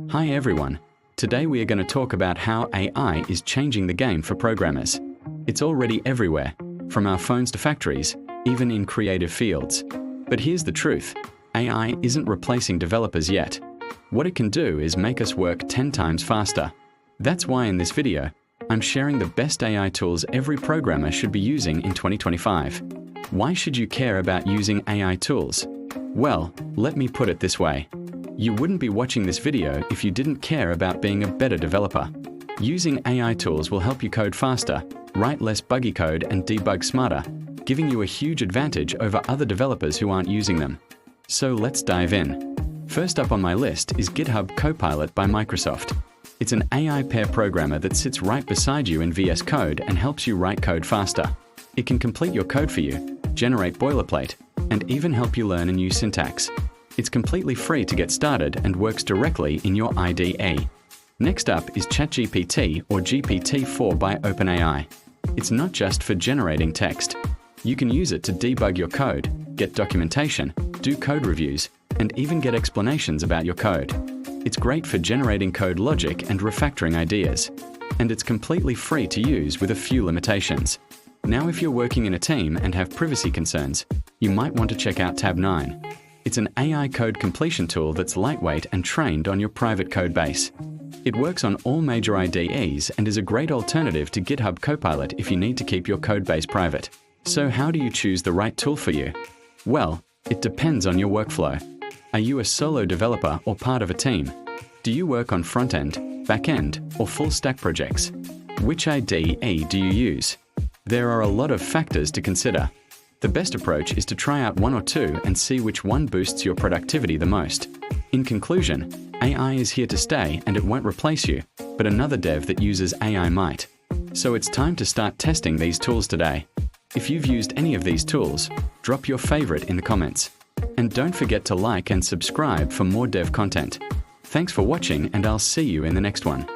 Hi everyone. Today we are going to talk about how AI is changing the game for programmers. It's already everywhere, from our phones to factories, even in creative fields. But here's the truth. AI isn't replacing developers yet. What it can do is make us work 10 times faster. That's why in this video, I'm sharing the best AI tools every programmer should be using in 2025. Why should you care about using AI tools? Well, let me put it this way. You wouldn't be watching this video if you didn't care about being a better developer. Using AI tools will help you code faster, write less buggy code and debug smarter, giving you a huge advantage over other developers who aren't using them. So let's dive in. First up on my list is GitHub Copilot by Microsoft. It's an AI pair programmer that sits right beside you in VS Code and helps you write code faster. It can complete your code for you, generate boilerplate, and even help you learn a new syntax. It's completely free to get started and works directly in your IDE. Next up is ChatGPT or GPT-4 by OpenAI. It's not just for generating text. You can use it to debug your code, get documentation, do code reviews, and even get explanations about your code. It's great for generating code logic and refactoring ideas. And it's completely free to use with a few limitations. Now if you're working in a team and have privacy concerns, you might want to check out Tabnine. It's an AI code completion tool that's lightweight and trained on your private code base. It works on all major IDEs and is a great alternative to GitHub Copilot if you need to keep your code base private. So how do you choose the right tool for you? Well, it depends on your workflow. Are you a solo developer or part of a team? Do you work on front-end, back-end, or full-stack projects? Which IDE do you use? There are a lot of factors to consider. The best approach is to try out one or two and see which one boosts your productivity the most. In conclusion, AI is here to stay and it won't replace you, but another dev that uses AI might. So it's time to start testing these tools today. If you've used any of these tools, drop your favorite in the comments. And don't forget to like and subscribe for more dev content. Thanks for watching and I'll see you in the next one.